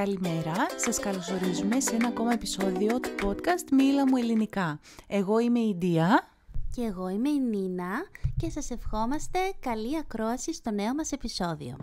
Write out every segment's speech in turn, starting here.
Καλημέρα, σας καλωσορίζουμε σε ένα ακόμα επεισόδιο του podcast «Μίλα μου ελληνικά». Εγώ είμαι η Ντία. Και εγώ είμαι η Νίνα και σας ευχόμαστε καλή ακρόαση στο νέο μας επεισόδιο.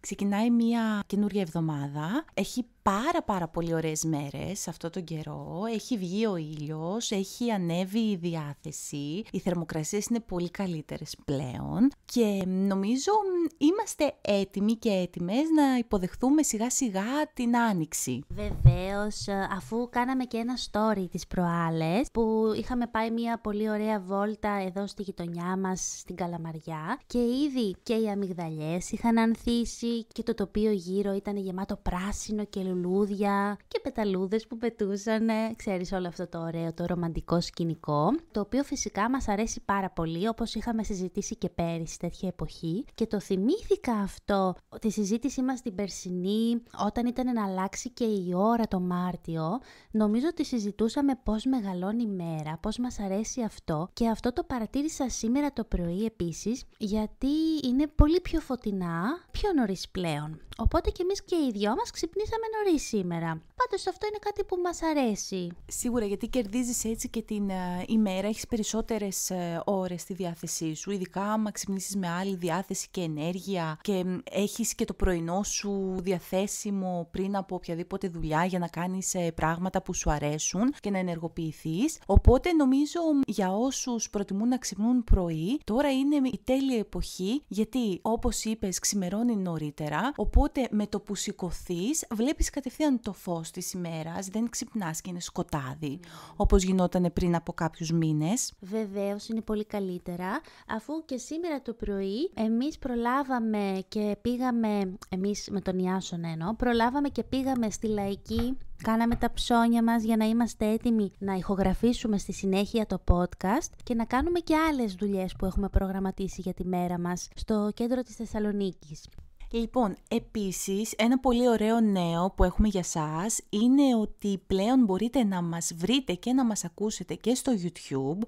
Ξεκινάει μια καινούρια εβδομάδα, έχει πάρα πολύ ωραίες μέρες αυτό τον καιρό, έχει βγει ο ήλιος, έχει ανέβει η διάθεση, οι θερμοκρασίες είναι πολύ καλύτερες πλέον και νομίζω είμαστε έτοιμοι και έτοιμες να υποδεχθούμε σιγά σιγά την Άνοιξη. Βεβαίως, αφού κάναμε και ένα story τις προάλλες που είχαμε πάει μια πολύ ωραία βόλτα εδώ στη γειτονιά μας στην Καλαμαριά και ήδη και οι αμυγδαλιές είχαν ανθίσει και το τοπίο γύρω ήταν γεμάτο πράσινο και λουλούδια και πεταλούδες που πετούσαν, ξέρεις, όλο αυτό το ωραίο, το ρομαντικό σκηνικό, το οποίο φυσικά μας αρέσει πάρα πολύ, όπως είχαμε συζητήσει και πέρυσι τέτοια εποχή και το θυμήθηκα αυτό, τη συζήτησή μας την περσινή, όταν ήταν να αλλάξει και η ώρα το Μάρτιο, νομίζω ότι συζητούσαμε πώς μεγαλώνει η μέρα, πώς μας αρέσει αυτό και αυτό το παρατήρησα σήμερα το πρωί επίσης, γιατί είναι πολύ πιο φωτεινά, πιο νωρίς πλέον. Οπότε και εμείς και οι δυο μας ξυπνήσαμε νωρίς σήμερα. Πάντως αυτό είναι κάτι που μας αρέσει. Σίγουρα, γιατί κερδίζεις έτσι και την ημέρα, έχεις περισσότερες ώρες στη διάθεσή σου, ειδικά άμα ξυπνήσεις με άλλη διάθεση και ενέργεια και έχεις και το πρωινό σου διαθέσιμο πριν από οποιαδήποτε δουλειά για να κάνεις πράγματα που σου αρέσουν και να ενεργοποιηθείς. Οπότε νομίζω για όσους προτιμούν να ξυπνούν πρωί, τώρα είναι η τέλεια εποχή, γιατί όπως είπες ξημερώνει νωρίτερα, οπότε με το που σηκωθείς βλέπεις κατευθείαν το φως της ημέρας, δεν ξυπνάς και είναι σκοτάδι, όπως γινόταν πριν από κάποιους μήνες. Βεβαίως είναι πολύ καλύτερα, αφού και σήμερα το πρωί εμείς προλάβαμε και πήγαμε, εμείς με τον Ιάσονα εννοώ, προλάβαμε και πήγαμε στη Λαϊκή, κάναμε τα ψώνια μας για να είμαστε έτοιμοι να ηχογραφήσουμε στη συνέχεια το podcast και να κάνουμε και άλλες δουλειές που έχουμε προγραμματίσει για τη μέρα μας στο κέντρο της Θεσσαλονίκης. Λοιπόν, επίσης, ένα πολύ ωραίο νέο που έχουμε για σας είναι ότι πλέον μπορείτε να μας βρείτε και να μας ακούσετε και στο YouTube,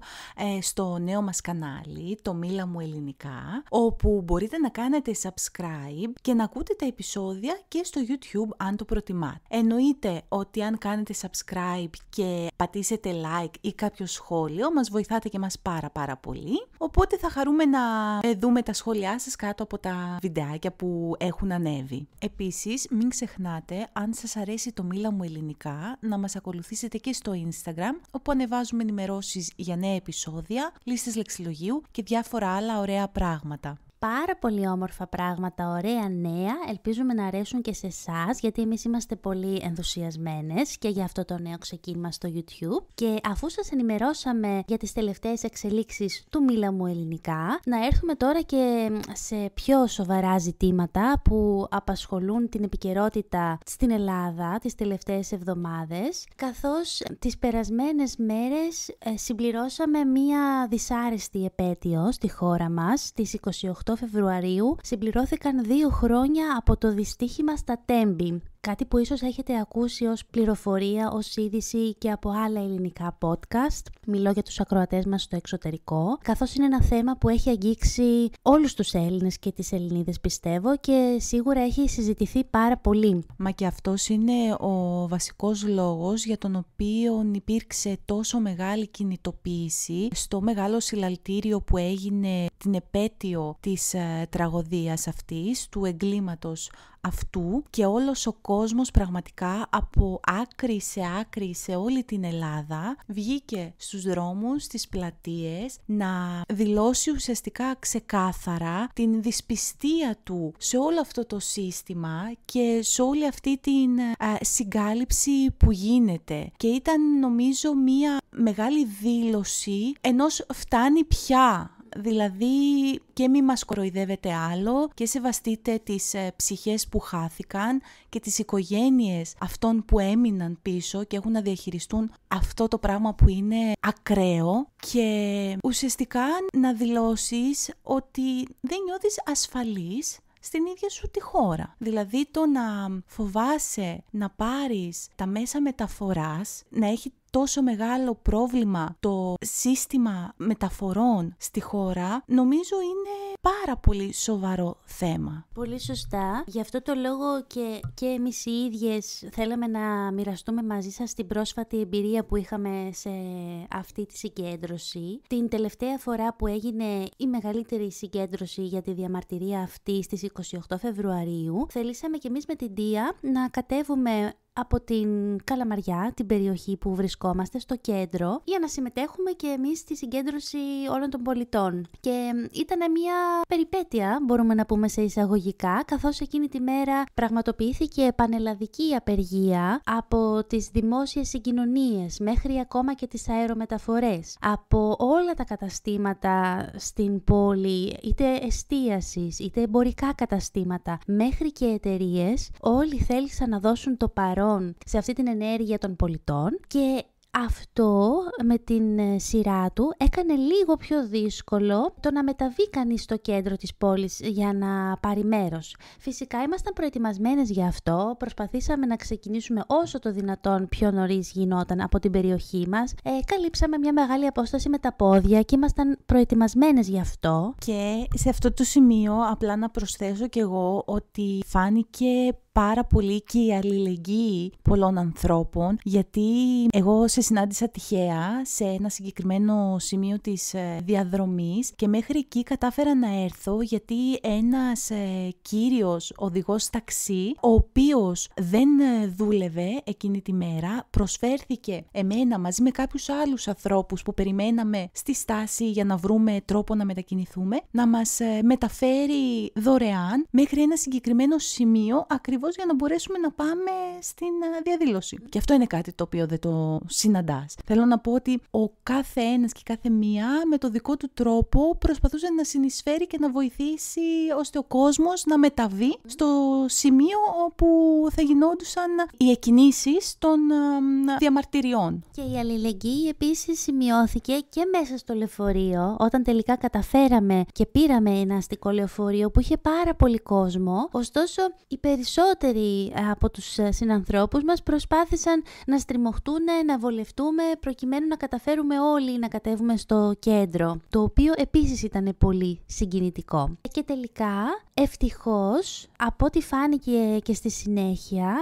στο νέο μας κανάλι, το Μίλα μου ελληνικά, όπου μπορείτε να κάνετε subscribe και να ακούτε τα επεισόδια και στο YouTube αν το προτιμάτε. Εννοείται ότι αν κάνετε subscribe και πατήσετε like ή κάποιο σχόλιο, μας βοηθάτε και μας πάρα πολύ, οπότε θα χαρούμε να δούμε τα σχόλιά σας κάτω από τα βιντεάκια που έχουν ανέβει. Επίσης, μην ξεχνάτε, αν σας αρέσει το Μίλα μου ελληνικά, να μας ακολουθήσετε και στο Instagram, όπου ανεβάζουμε ενημερώσεις για νέα επεισόδια, λίστες λεξιλογίου και διάφορα άλλα ωραία πράγματα. Πάρα πολύ όμορφα πράγματα, ωραία νέα, ελπίζουμε να αρέσουν και σε εσάς, γιατί εμείς είμαστε πολύ ενθουσιασμένες και για αυτό το νέο ξεκίνημα στο YouTube. Και αφού σας ενημερώσαμε για τις τελευταίες εξελίξεις του Μίλα μου ελληνικά, να έρθουμε τώρα και σε πιο σοβαρά ζητήματα που απασχολούν την επικαιρότητα στην Ελλάδα τις τελευταίες εβδομάδες, καθώς τις περασμένες μέρες συμπληρώσαμε μία δυσάρεστη επέτειο στη χώρα μας, στις 28 Φεβρουαρίου συμπληρώθηκαν 2 χρόνια από το δυστύχημα στα Τέμπη. Κάτι που ίσως έχετε ακούσει ως πληροφορία, ως είδηση και από άλλα ελληνικά podcast. Μιλώ για τους ακροατές μας στο εξωτερικό, καθώς είναι ένα θέμα που έχει αγγίξει όλους τους Έλληνες και τις Ελληνίδες, πιστεύω, και σίγουρα έχει συζητηθεί πάρα πολύ. Μα και αυτός είναι ο βασικός λόγος για τον οποίο υπήρξε τόσο μεγάλη κινητοποίηση στο μεγάλο συλλαλητήριο που έγινε την επέτειο της τραγωδίας αυτής, του εγκλήματος αυτού, και όλος ο κόσμος πραγματικά από άκρη σε όλη την Ελλάδα βγήκε στους δρόμους, στις πλατείες, να δηλώσει ουσιαστικά ξεκάθαρα την δυσπιστία του σε όλο αυτό το σύστημα και σε όλη αυτή την συγκάλυψη που γίνεται. Και ήταν, νομίζω, μια μεγάλη δήλωση ενός φτάνει πια. Δηλαδή και μη μας κοροϊδεύετε άλλο και σεβαστείτε τις ψυχές που χάθηκαν και τις οικογένειες αυτών που έμειναν πίσω και έχουν να διαχειριστούν αυτό το πράγμα που είναι ακραίο, και ουσιαστικά να δηλώσεις ότι δεν νιώθεις ασφαλής στην ίδια σου τη χώρα. Δηλαδή το να φοβάσαι να πάρεις τα μέσα μεταφοράς, να έχει τόσο μεγάλο πρόβλημα το σύστημα μεταφορών στη χώρα, νομίζω είναι πάρα πολύ σοβαρό θέμα. Πολύ σωστά. Γι' αυτό το λόγο και εμείς οι ίδιες θέλαμε να μοιραστούμε μαζί σας την πρόσφατη εμπειρία που είχαμε σε αυτή τη συγκέντρωση. Την τελευταία φορά που έγινε η μεγαλύτερη συγκέντρωση για τη διαμαρτυρία αυτή στις 28 Φεβρουαρίου, θελήσαμε κι εμείς με την Τία να κατέβουμε από την Καλαμαριά, την περιοχή που βρισκόμαστε, στο κέντρο, για να συμμετέχουμε και εμείς στη συγκέντρωση όλων των πολιτών. Και ήταν μια περιπέτεια, μπορούμε να πούμε σε εισαγωγικά, καθώς εκείνη τη μέρα πραγματοποιήθηκε πανελλαδική απεργία από τις δημόσιες συγκοινωνίες μέχρι ακόμα και τις αερομεταφορές. Από όλα τα καταστήματα στην πόλη, είτε εστίασης, είτε εμπορικά καταστήματα, μέχρι και εταιρείες, όλοι θέλησαν να δώσουν το παρόν σε αυτή την ενέργεια των πολιτών και αυτό με την σειρά του έκανε λίγο πιο δύσκολο το να μεταβεί κανείς στο κέντρο της πόλης για να πάρει μέρος. Φυσικά ήμασταν προετοιμασμένες για αυτό, προσπαθήσαμε να ξεκινήσουμε όσο το δυνατόν πιο νωρίς γινόταν από την περιοχή μας. Καλύψαμε μια μεγάλη απόσταση με τα πόδια και ήμασταν προετοιμασμένες γι' αυτό. Και σε αυτό το σημείο απλά να προσθέσω κι εγώ ότι φάνηκε πάρα πολύ και η αλληλεγγύη πολλών ανθρώπων, γιατί εγώ σε συνάντησα τυχαία σε ένα συγκεκριμένο σημείο της διαδρομής και μέχρι εκεί κατάφερα να έρθω γιατί ένας κύριος οδηγός ταξί, ο οποίος δεν δούλευε εκείνη τη μέρα, προσφέρθηκε εμένα μαζί με κάποιους άλλους ανθρώπους που περιμέναμε στη στάση για να βρούμε τρόπο να μετακινηθούμε, να μας μεταφέρει δωρεάν μέχρι ένα συγκεκριμένο σημείο, ακριβώς για να μπορέσουμε να πάμε στην διαδήλωση. Και αυτό είναι κάτι το οποίο δεν το συναντάς. Θέλω να πω ότι ο κάθε ένας και κάθε μία με το δικό του τρόπο προσπαθούσε να συνεισφέρει και να βοηθήσει ώστε ο κόσμος να μεταβεί στο σημείο όπου θα γινόντουσαν οι εκκινήσεις των διαμαρτυριών. Και η αλληλεγγύη επίσης σημειώθηκε και μέσα στο λεωφορείο, όταν τελικά καταφέραμε και πήραμε ένα αστικό λεωφορείο που είχε πάρα πολύ κόσμο. Ωστόσο, οι περισσότεροι από τους συνανθρώπους μας προσπάθησαν να στριμωχτούν, να βολευτούμε προκειμένου να καταφέρουμε όλοι να κατέβουμε στο κέντρο, το οποίο επίσης ήταν πολύ συγκινητικό. Και τελικά, ευτυχώς, από ό,τι φάνηκε και στη συνέχεια,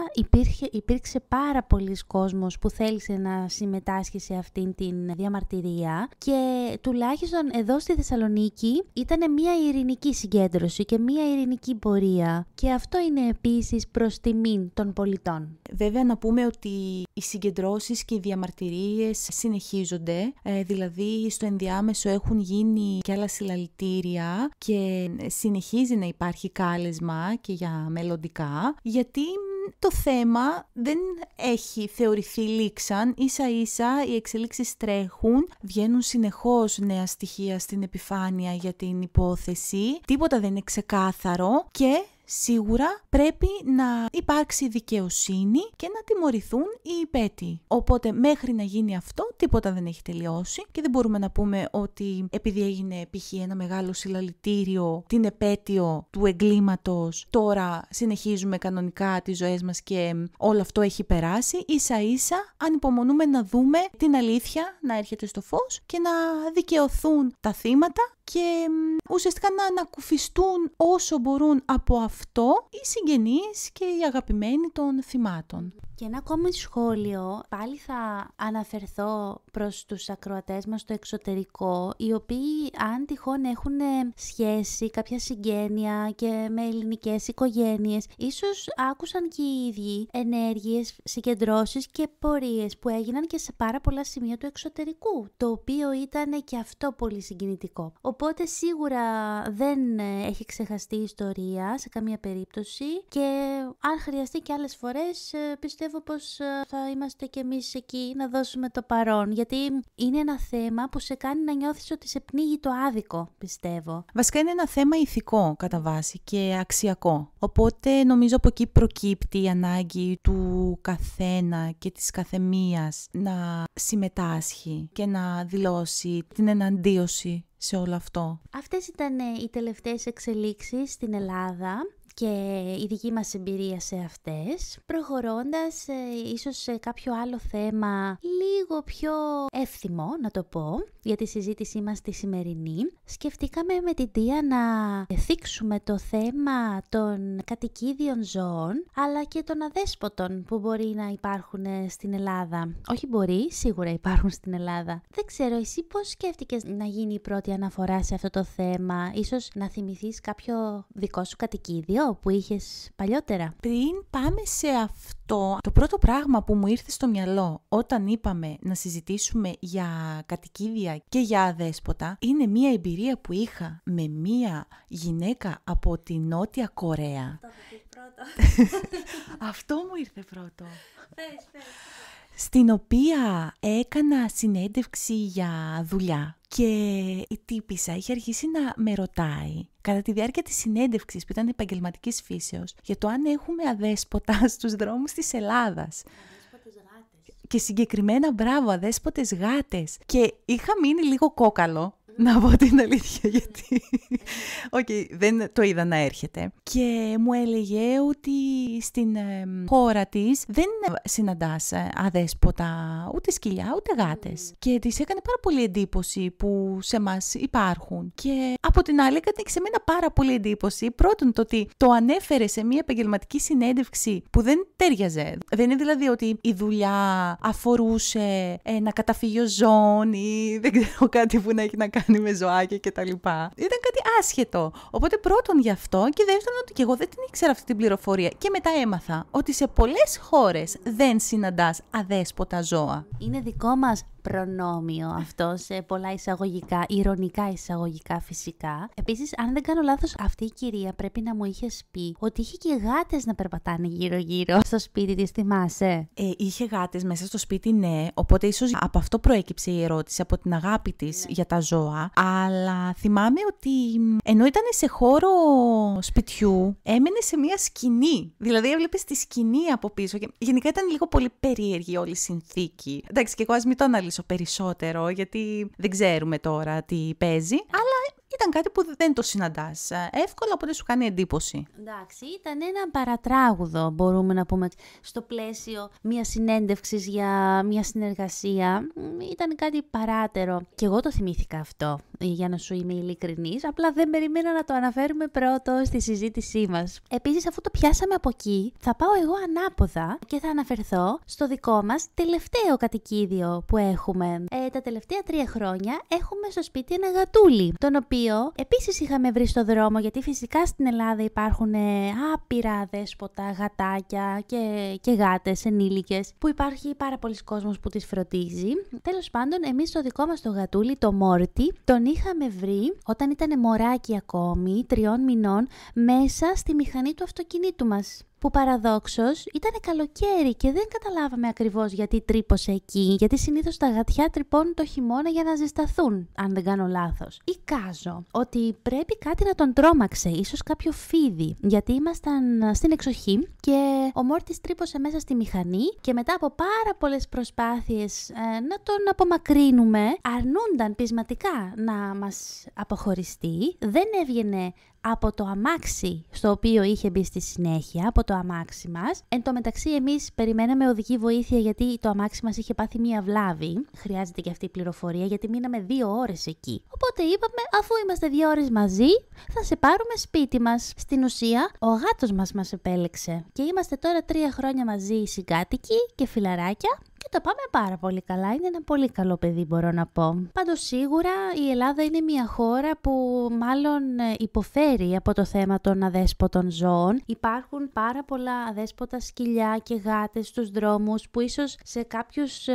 υπήρξε πάρα πολλής κόσμος που θέλησε να συμμετάσχει σε αυτήν την διαμαρτυρία και τουλάχιστον εδώ στη Θεσσαλονίκη ήταν μια ειρηνική συγκέντρωση και μια ειρηνική πορεία και αυτό είναι επίσης προς τιμήν των πολιτών. Βέβαια να πούμε ότι οι συγκεντρώσεις και οι διαμαρτυρίες συνεχίζονται, δηλαδή στο ενδιάμεσο έχουν γίνει και άλλα συλλαλητήρια και συνεχίζει να υπάρχει κάλεσμα και για μελλοντικά, γιατί το θέμα δεν έχει θεωρηθεί λήξαν, ίσα ίσα οι εξελίξεις τρέχουν, βγαίνουν συνεχώς νέα στοιχεία στην επιφάνεια για την υπόθεση, τίποτα δεν είναι ξεκάθαρο και σίγουρα πρέπει να υπάρξει δικαιοσύνη και να τιμωρηθούν οι υπέτειοι. Οπότε μέχρι να γίνει αυτό τίποτα δεν έχει τελειώσει και δεν μπορούμε να πούμε ότι επειδή έγινε π.χ. ένα μεγάλο συλλαλητήριο την επέτειο του εγκλήματος τώρα συνεχίζουμε κανονικά τις ζωές μας και όλο αυτό έχει περάσει. Ίσα ίσα ανυπομονούμε να δούμε την αλήθεια να έρχεται στο φως και να δικαιωθούν τα θύματα και ουσιαστικά να ανακουφιστούν όσο μπορούν από αυτό οι συγγενείς και οι αγαπημένοι των θυμάτων. Και ένα ακόμη σχόλιο, πάλι θα αναφερθώ προς τους ακροατές μας στο εξωτερικό, οι οποίοι αν τυχόν έχουν σχέση, κάποια συγγένεια και με ελληνικές οικογένειες, ίσως άκουσαν και οι ίδιοι ενέργειες, συγκεντρώσεις και πορείες που έγιναν και σε πάρα πολλά σημεία του εξωτερικού, το οποίο ήταν και αυτό πολύ συγκινητικό. Οπότε σίγουρα δεν έχει ξεχαστεί η ιστορία σε καμία περίπτωση και αν χρειαστεί και άλλες φορές πιστεύω πως θα είμαστε κι εμείς εκεί να δώσουμε το παρόν, γιατί είναι ένα θέμα που σε κάνει να νιώθεις ότι σε πνίγει το άδικο, πιστεύω. Βασικά είναι ένα θέμα ηθικό κατά βάση και αξιακό. Οπότε νομίζω από εκεί προκύπτει η ανάγκη του καθένα και της καθεμίας να συμμετάσχει και να δηλώσει την εναντίωση σε όλο αυτό. Αυτές ήταν οι τελευταίες εξελίξεις στην Ελλάδα. και η δική μας εμπειρία σε αυτές. Προχωρώντας ίσως σε κάποιο άλλο θέμα λίγο πιο εύθυμο, να το πω, για τη συζήτησή μας τη σημερινή, σκεφτήκαμε με την Τία να θίξουμε το θέμα των κατοικίδιων ζώων, αλλά και των αδέσποτων που μπορεί να υπάρχουν στην Ελλάδα. Όχι μπορεί, σίγουρα υπάρχουν στην Ελλάδα. Δεν ξέρω, εσύ πώς σκέφτηκες να γίνει η πρώτη αναφορά σε αυτό το θέμα? Ίσως να θυμηθείς κάποιο δικό σου κατοικίδιο που είχες παλιότερα? Πριν πάμε σε αυτό, το πρώτο πράγμα που μου ήρθε στο μυαλό όταν είπαμε να συζητήσουμε για κατοικίδια και για αδέσποτα, είναι μία εμπειρία που είχα με μία γυναίκα από τη Νότια Κορέα. Αυτό μου ήρθε πρώτο. Στην οποία έκανα συνέντευξη για δουλειά. Και η τύπισσα είχε αρχίσει να με ρωτάει κατά τη διάρκεια της συνέντευξης, που ήταν επαγγελματικής φύσεως, για το αν έχουμε αδέσποτα στους δρόμους της Ελλάδας. Και συγκεκριμένα, μπράβο, αδέσποτες γάτες. Και είχα μείνει λίγο κόκαλο, να πω την αλήθεια, γιατί δεν το είδα να έρχεται. Και μου έλεγε ότι στην χώρα της δεν συναντάς αδέσποτα, ούτε σκυλιά, ούτε γάτες. Και της έκανε πάρα πολύ εντύπωση που σε μας υπάρχουν. Και από την άλλη έκανε και σε μένα πάρα πολύ εντύπωση, πρώτον το ότι το ανέφερε σε μια επαγγελματική συνέντευξη που δεν τέριαζε. Δεν είναι δηλαδή ότι η δουλειά αφορούσε ένα καταφύγιο ζώων ή δεν ξέρω κάτι που να έχει να κάνει με ζωάκια και τα λοιπά. Ήταν κάτι άσχετο. Οπότε πρώτον γι' αυτό, και δεύτερον ότι και εγώ δεν την ήξερα αυτή την πληροφορία. Και μετά έμαθα ότι σε πολλές χώρες δεν συναντάς αδέσποτα ζώα. Είναι δικό μας προνόμιο αυτό, σε πολλά εισαγωγικά, ηρωνικά εισαγωγικά φυσικά. Επίσης, αν δεν κάνω λάθος, αυτή η κυρία πρέπει να μου είχες πει ότι είχε και γάτες να περπατάνε γύρω-γύρω στο σπίτι της, θυμάσαι? Είχε γάτες μέσα στο σπίτι, ναι, οπότε ίσως από αυτό προέκυψε η ερώτηση, από την αγάπη της για τα ζώα. Αλλά θυμάμαι ότι ενώ ήταν σε χώρο σπιτιού, έμενε σε μια σκηνή. Δηλαδή, έβλεπες τη σκηνή από πίσω. Και γενικά ήταν λίγο πολύ περίεργη όλη η συνθήκη. Εντάξει, και εγώ ας μην το αναλύσω περισσότερο, γιατί δεν ξέρουμε τώρα τι παίζει, αλλά ήταν κάτι που δεν το συναντάς εύκολα, οπότε σου κάνει εντύπωση. Εντάξει, ήταν ένα παρατράγουδο, μπορούμε να πούμε, στο πλαίσιο μια συνέντευξης για μια συνεργασία. Ήταν κάτι παράτερο. Και εγώ το θυμήθηκα αυτό, για να σου είμαι ειλικρινής, απλά δεν περιμένα να το αναφέρουμε πρώτο στη συζήτησή μας. Επίσης, αφού το πιάσαμε από εκεί, θα πάω εγώ ανάποδα και θα αναφερθώ στο δικό μας τελευταίο κατοικίδιο που έχουμε. Τα τελευταία 3 χρόνια έχουμε στο σπίτι ένα γατούλι, τον οποίο επίσης είχαμε βρει στο δρόμο, γιατί φυσικά στην Ελλάδα υπάρχουν άπειρα αδέσποτα γατάκια και γάτες ενήλικες, που υπάρχει πάρα πολλοί κόσμος που τις φροντίζει. Τέλος πάντων, εμείς το δικό μας το γατούλι, το Μόρτι, τον είχαμε βρει όταν ήταν μωράκι ακόμη, 3 μηνών, μέσα στη μηχανή του αυτοκινήτου μας. Που παραδόξως ήταν καλοκαίρι και δεν καταλάβαμε ακριβώς γιατί τρύπωσε εκεί, γιατί συνήθως τα γατιά τρυπώνουν το χειμώνα για να ζεσταθούν, αν δεν κάνω λάθος. Εικάζω ότι πρέπει κάτι να τον τρόμαξε, ίσως κάποιο φίδι, γιατί ήμασταν στην εξοχή και ο Μόρτις τρύπωσε μέσα στη μηχανή και μετά από πάρα πολλές προσπάθειες να τον απομακρύνουμε, αρνούνταν πεισματικά να μας αποχωριστεί, δεν έβγαινε από το αμάξι στο οποίο είχε μπει στη συνέχεια, από το αμάξι μας. Εν τω μεταξύ, εμείς περιμέναμε οδική βοήθεια, γιατί το αμάξι μας είχε πάθει μία βλάβη. Χρειάζεται και αυτή η πληροφορία, γιατί μείναμε 2 ώρες εκεί. Οπότε είπαμε, αφού είμαστε 2 ώρες μαζί, θα σε πάρουμε σπίτι μας. Στην ουσία, ο γάτος μας επέλεξε. Και είμαστε τώρα 3 χρόνια μαζί, συγκάτοικοι και φιλαράκια. Και το πάμε πάρα πολύ καλά. Είναι ένα πολύ καλό παιδί, μπορώ να πω. Πάντως σίγουρα η Ελλάδα είναι μια χώρα που μάλλον υποφέρει από το θέμα των αδέσποτων ζώων. Υπάρχουν πάρα πολλά αδέσποτα σκυλιά και γάτες στους δρόμους, που ίσως σε κάποιους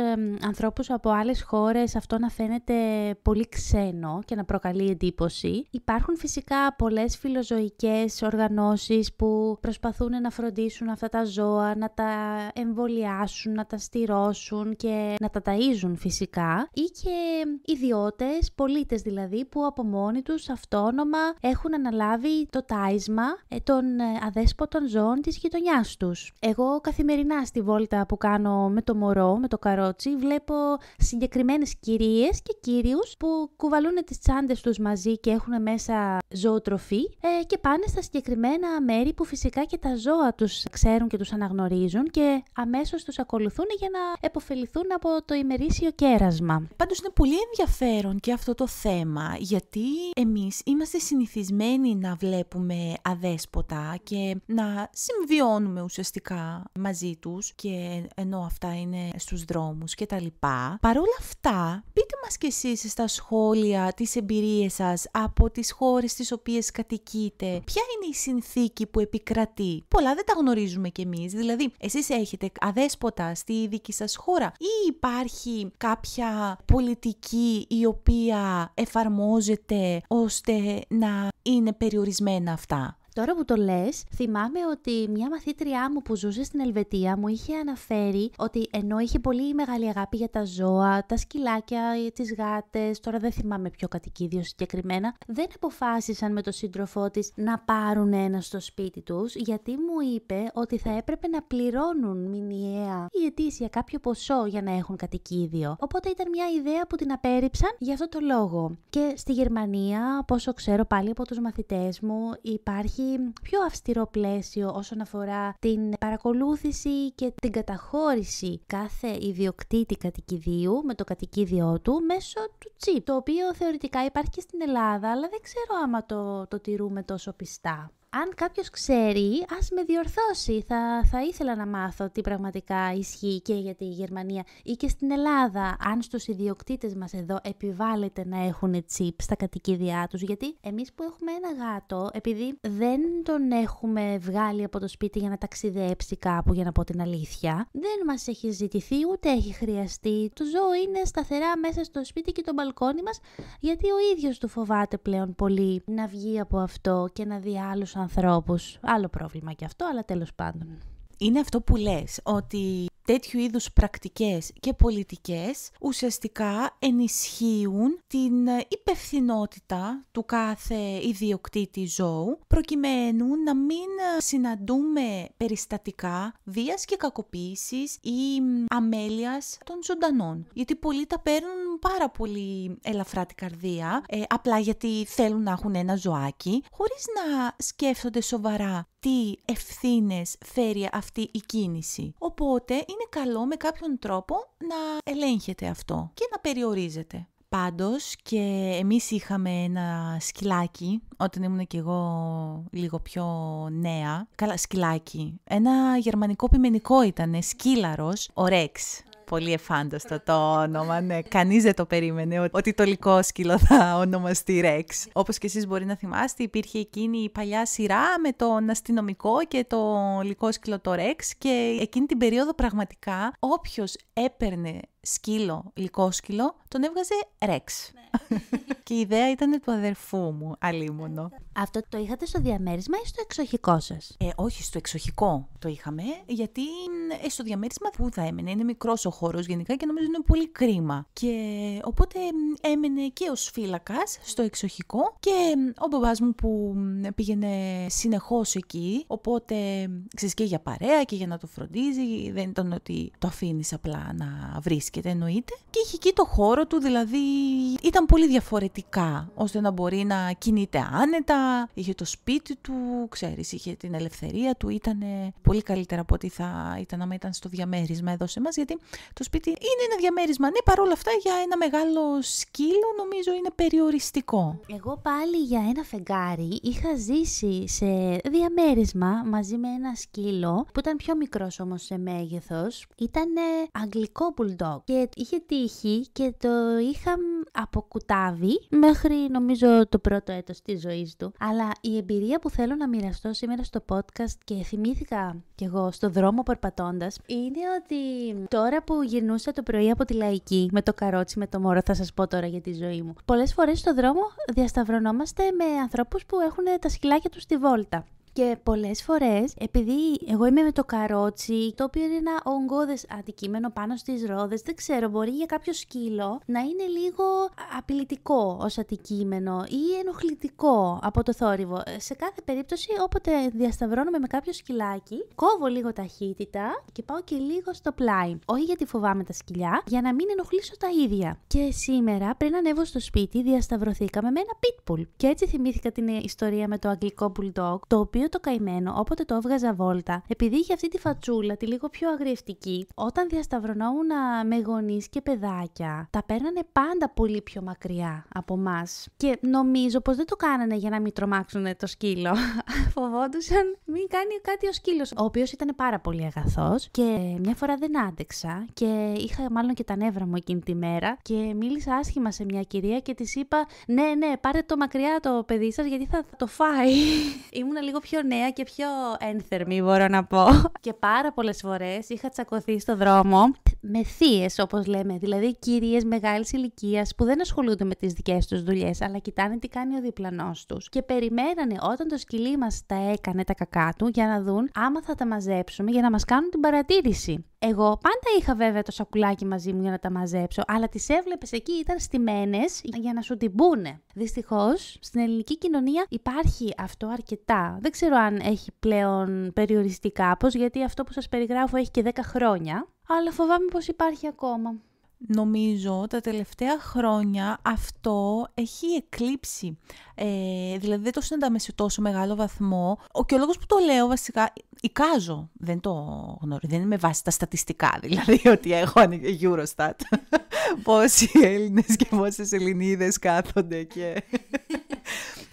ανθρώπους από άλλες χώρες αυτό να φαίνεται πολύ ξένο και να προκαλεί εντύπωση. Υπάρχουν φυσικά πολλές φιλοζωικές οργανώσεις που προσπαθούν να φροντίσουν αυτά τα ζώα, να τα εμβολιάσουν, να τα στηρώσουν, δώσουν και να τα ταΐζουν φυσικά, ή και ιδιώτες, πολίτες δηλαδή, που από μόνοι τους αυτόνομα έχουν αναλάβει το τάισμα των αδέσποτων ζώων της γειτονιάς τους. Εγώ καθημερινά στη βόλτα που κάνω με το μωρό, με το καρότσι, βλέπω συγκεκριμένες κυρίες και κύριους που κουβαλούν τις τσάντες τους μαζί και έχουν μέσα ζωοτροφή και πάνε στα συγκεκριμένα μέρη που φυσικά και τα ζώα τους ξέρουν και τους αναγνωρίζουν και αμέσως τους ακολουθούν για να επωφεληθούν από το ημερήσιο κέρασμα. Πάντως είναι πολύ ενδιαφέρον και αυτό το θέμα, γιατί εμείς είμαστε συνηθισμένοι να βλέπουμε αδέσποτα και να συμβιώνουμε ουσιαστικά μαζί τους, και ενώ αυτά είναι στους δρόμους και τα λοιπά. Παρ' όλα αυτά, πείτε μας κι εσείς στα σχόλια τις εμπειρίες σας από τις χώρες στις οποίες κατοικείτε. Ποια είναι η συνθήκη που επικρατεί? Πολλά δεν τα γνωρίζουμε κι εμείς. Δηλαδή, εσείς έχετε αδέσποτα στη δική σας χώρα ή υπάρχει κάποια πολιτική η οποία εφαρμόζεται ώστε να είναι περιορισμένα αυτά? Τώρα που το λες, θυμάμαι ότι μια μαθήτριά μου που ζούσε στην Ελβετία μου είχε αναφέρει ότι ενώ είχε πολύ μεγάλη αγάπη για τα ζώα, τα σκυλάκια, τις γάτες, τώρα δεν θυμάμαι ποιο κατοικίδιο συγκεκριμένα, δεν αποφάσισαν με τον σύντροφό της να πάρουν ένα στο σπίτι τους, γιατί μου είπε ότι θα έπρεπε να πληρώνουν μηνιαία ή ετήσια κάποιο ποσό για να έχουν κατοικίδιο. Οπότε ήταν μια ιδέα που την απέρριψαν για αυτό το λόγο. Και στη Γερμανία, πόσο ξέρω πάλι από τους μαθητές μου, υπάρχει πιο αυστηρό πλαίσιο όσον αφορά την παρακολούθηση και την καταχώρηση κάθε ιδιοκτήτη κατοικιδίου με το κατοικίδιό του μέσω του τσιπ, το οποίο θεωρητικά υπάρχει και στην Ελλάδα, αλλά δεν ξέρω άμα το τηρούμε τόσο πιστά. Αν κάποιος ξέρει, ας με διορθώσει. Θα ήθελα να μάθω τι πραγματικά ισχύει και για τη Γερμανία ή και στην Ελλάδα, αν στους ιδιοκτήτες μας εδώ επιβάλλεται να έχουν τσιπ στα κατοικίδια τους. Γιατί εμείς που έχουμε ένα γάτο, επειδή δεν τον έχουμε βγάλει από το σπίτι για να ταξιδέψει κάπου, για να πω την αλήθεια, δεν μας έχει ζητηθεί ούτε έχει χρειαστεί. Το ζώο είναι σταθερά μέσα στο σπίτι και το μπαλκόνι μας, γιατί ο ίδιος του φοβάται πλέον πολύ να βγει από αυτό και να δει άλλους ανθρώπους. Άλλο πρόβλημα και αυτό, αλλά τέλος πάντων. Είναι αυτό που λες, ότι τέτοιου είδους πρακτικές και πολιτικές ουσιαστικά ενισχύουν την υπευθυνότητα του κάθε ιδιοκτήτη ζώου, προκειμένου να μην συναντούμε περιστατικά βίας και κακοποίησης ή αμέλειας των ζωντανών. Γιατί πολλοί τα παίρνουν πάρα πολύ ελαφρά την καρδία, απλά γιατί θέλουν να έχουν ένα ζωάκι, χωρίς να σκέφτονται σοβαρά τι ευθύνες φέρει αυτή η κίνηση. Οπότε είναι καλό με κάποιον τρόπο να ελέγχεται αυτό και να περιορίζεται. Πάντως και εμείς είχαμε ένα σκυλάκι, όταν ήμουν και εγώ λίγο πιο νέα. Καλά, σκυλάκι. Ένα γερμανικό πειμενικό ήτανε, σκύλαρος, ο Ρεξ. Πολύ εφάνταστο το όνομα, ναι. Κανείς δεν το περίμενε ότι το λυκόσκυλο θα ονομαστεί Ρεξ. Όπως και εσείς μπορεί να θυμάστε, υπήρχε εκείνη η παλιά σειρά με τον αστυνομικό και το λυκόσκυλο το Ρεξ, και εκείνη την περίοδο πραγματικά όποιος έπαιρνε σκύλο, λυκόσκυλο, τον έβγαζε Ρεξ. Ναι. Και η ιδέα ήταν του αδερφού μου, αλίμονο. Αυτό το είχατε στο διαμέρισμα ή στο εξοχικό σας? Όχι, στο εξοχικό το είχαμε, γιατί στο διαμέρισμα που θα έμενε, είναι μικρός ο χώρος γενικά και νομίζω είναι πολύ κρίμα. Και οπότε έμενε και ως φύλακας στο εξοχικό και ο μπαμπάς μου που πήγαινε συνεχώς εκεί, οπότε ξέρεις, και για παρέα και για να το φροντίζει, δεν ήταν ότι το αφήνεις απλά να βρίσκεται, εννοείται. Και είχε εκεί το χώρο του, δηλαδή ήταν πολύ διαφορετικά, ώστε να μπορεί να κινείται άνετα, είχε το σπίτι του, ξέρεις, είχε την ελευθερία του, ήταν πολύ καλύτερα από ό,τι θα ήταν άμα ήταν στο διαμέρισμα εδώ σε εμάς, γιατί το σπίτι είναι ένα διαμέρισμα, ναι, παρόλα αυτά για ένα μεγάλο σκύλο νομίζω είναι περιοριστικό. Εγώ πάλι για ένα φεγγάρι είχα ζήσει σε διαμέρισμα μαζί με ένα σκύλο που ήταν πιο μικρός όμως σε μέγεθος, ήταν αγγλικό bulldog και είχε τύχει και το είχα αποκουτάβει μέχρι νομίζω το πρώτο έτος της ζωής του. Αλλά η εμπειρία που θέλω να μοιραστώ σήμερα στο podcast και θυμήθηκα κι εγώ στο δρόμο περπατώντας, είναι ότι τώρα που γυρνούσα το πρωί από τη Λαϊκή με το καρότσι, με το μωρό, θα σας πω τώρα για τη ζωή μου. Πολλές φορές στο δρόμο διασταυρωνόμαστε με ανθρώπους που έχουν τα σκυλάκια τους στη βόλτα. Και πολλές φορές, επειδή εγώ είμαι με το καρότσι, το οποίο είναι ένα ογκώδες αντικείμενο πάνω στις ρόδες, δεν ξέρω, μπορεί για κάποιο σκύλο να είναι λίγο απειλητικό ως αντικείμενο ή ενοχλητικό από το θόρυβο. Σε κάθε περίπτωση, όποτε διασταυρώνομαι με κάποιο σκυλάκι, κόβω λίγο ταχύτητα και πάω και λίγο στο πλάι. Όχι γιατί φοβάμαι τα σκυλιά, για να μην ενοχλήσω τα ίδια. Και σήμερα, πριν ανέβω στο σπίτι, διασταυρωθήκαμε με ένα pitbull. Και έτσι θυμήθηκα την ιστορία με το αγγλικό bulldog, το οποίο το καημένο, όποτε το έβγαζα βόλτα, επειδή είχε αυτή τη φατσούλα, τη λίγο πιο αγριευτική, όταν διασταυρωνόμουν με γονείς και παιδάκια, τα παίρνανε πάντα πολύ πιο μακριά από μας. Και νομίζω πως δεν το κάνανε για να μην τρομάξουν το σκύλο. Φοβόντουσαν μην κάνει κάτι ο σκύλος, ο οποίος ήταν πάρα πολύ αγαθός. Και μια φορά δεν άντεξα και είχα μάλλον και τα νεύρα μου εκείνη τη μέρα και μίλησα άσχημα σε μια κυρία και της είπα: ναι, πάρτε το μακριά το παιδί σας γιατί θα το φάει. Ήμουνα λίγο πιο νέα και πιο ένθερμη, μπορώ να πω. Και πάρα πολλές φορές είχα τσακωθεί στο δρόμο με θείες, όπως λέμε, δηλαδή κυρίες μεγάλης ηλικίας που δεν ασχολούνται με τις δικές τους δουλειές, αλλά κοιτάνε τι κάνει ο διπλανός τους. Και περιμένανε όταν το σκυλί μας τα έκανε τα κακά του για να δουν άμα θα τα μαζέψουμε για να μας κάνουν την παρατήρηση. Εγώ πάντα είχα βέβαια το σακουλάκι μαζί μου για να τα μαζέψω, αλλά τις έβλεπες εκεί, ήταν στημένες για να σου την πούνε. Δυστυχώς, στην ελληνική κοινωνία υπάρχει αυτό αρκετά. Δεν ξέρω αν έχει πλέον περιοριστεί κάπως, γιατί αυτό που σας περιγράφω έχει και 10 χρόνια, αλλά φοβάμαι πως υπάρχει ακόμα. Νομίζω τα τελευταία χρόνια αυτό έχει εκλείψει. Δηλαδή δεν το συναντάμε σε τόσο μεγάλο βαθμό. Και ο λόγος που το λέω βασικά, εικάζω, δεν το γνωρίζω, δεν είναι με βάση τα στατιστικά, δηλαδή ότι έχω Eurostat, πόσοι Έλληνες και πόσες Ελληνίδες κάθονται και...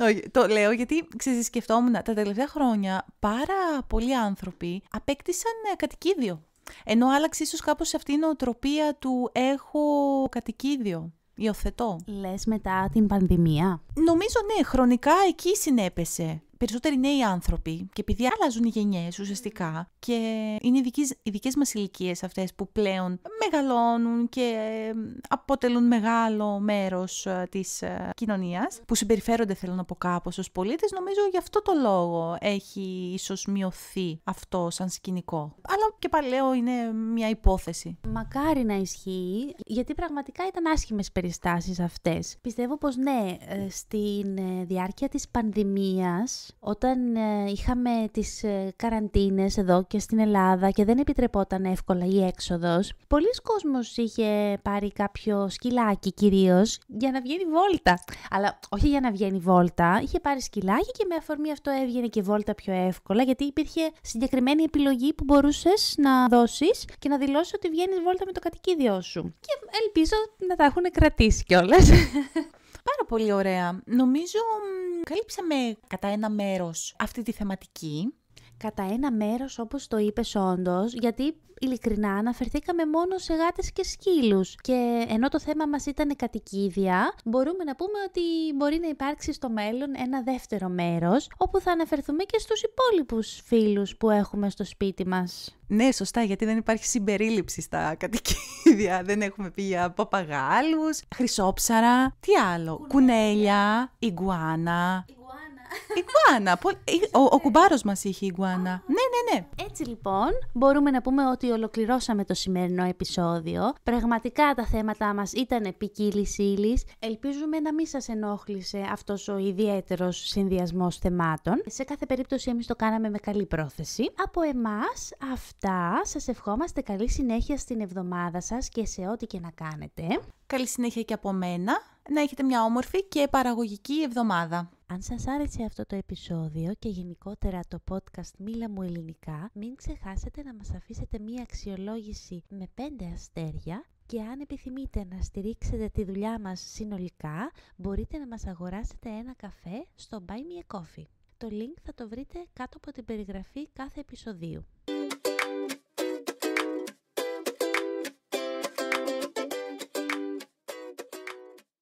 Όχι, το λέω γιατί σκεφτόμουν τα τελευταία χρόνια πάρα πολλοί άνθρωποι απέκτησαν κατοικίδιο. Ενώ άλλαξε ίσως κάπως σε αυτήν την νοοτροπία του έχω κατοικίδιο, υιοθετώ. Λες μετά την πανδημία? Νομίζω ναι, χρονικά εκεί συνέπεσε. Περισσότεροι νέοι άνθρωποι και επειδή αλλάζουν οι γενιές ουσιαστικά και είναι οι δικές μας ηλικίες αυτές που πλέον μεγαλώνουν και αποτελούν μεγάλο μέρος της κοινωνίας, που συμπεριφέρονται, θέλω να πω κάπως, ως πολίτες, νομίζω γι' αυτό το λόγο έχει ίσως μειωθεί αυτό σαν σκηνικό. Αλλά και πάλι λέω είναι μια υπόθεση. Μακάρι να ισχύει, γιατί πραγματικά ήταν άσχημες περιστάσεις αυτές. Πιστεύω πως ναι, στην διάρκεια της πανδημίας, όταν είχαμε τις καραντίνες εδώ και στην Ελλάδα και δεν επιτρεπόταν εύκολα η έξοδος, πολλοί κόσμος είχε πάρει κάποιο σκυλάκι κυρίως για να βγαίνει βόλτα. Αλλά όχι για να βγαίνει βόλτα, είχε πάρει σκυλάκι και με αφορμή αυτό έβγαινε και βόλτα πιο εύκολα, γιατί υπήρχε συγκεκριμένη επιλογή που μπορούσες να δώσεις και να δηλώσεις ότι βγαίνεις βόλτα με το κατοικίδιό σου. Και ελπίζω να τα έχουν κρατήσει κιόλας. Πάρα πολύ ωραία. Νομίζω καλύψαμε κατά ένα μέρος αυτή τη θεματική. Κατά ένα μέρος, όπως το είπες όντως, γιατί ειλικρινά αναφερθήκαμε μόνο σε γάτες και σκύλους. Και ενώ το θέμα μας ήταν κατοικίδια, μπορούμε να πούμε ότι μπορεί να υπάρξει στο μέλλον ένα δεύτερο μέρος, όπου θα αναφερθούμε και στους υπόλοιπους φίλους που έχουμε στο σπίτι μας. Ναι, σωστά, γιατί δεν υπάρχει συμπερίληψη στα κατοικίδια. Δεν έχουμε πει για παπαγάλους, χρυσόψαρα, τι άλλο, κουνέλια, ιγκουάνα. Ιγκουάνα. Ο κουμπάρος μας είχε ιγκουάνα. Ναι. Έτσι λοιπόν, μπορούμε να πούμε ότι ολοκληρώσαμε το σημερινό επεισόδιο. Πραγματικά τα θέματα μας ήταν ποικίλης ύλης. Ελπίζουμε να μην σας ενόχλησε αυτός ο ιδιαίτερος συνδυασμός θεμάτων. Σε κάθε περίπτωση εμείς το κάναμε με καλή πρόθεση. Από εμάς αυτά, σας ευχόμαστε καλή συνέχεια στην εβδομάδα σας και σε ό,τι και να κάνετε. Καλή συνέχεια και από μένα. Να έχετε μια όμορφη και παραγωγική εβδομάδα. Αν σας άρεσε αυτό το επεισόδιο και γενικότερα το podcast Μίλα μου ελληνικά, μην ξεχάσετε να μας αφήσετε μία αξιολόγηση με 5 αστέρια και αν επιθυμείτε να στηρίξετε τη δουλειά μας συνολικά, μπορείτε να μας αγοράσετε ένα καφέ στο Buy Me a Coffee. Το link θα το βρείτε κάτω από την περιγραφή κάθε επεισοδίου.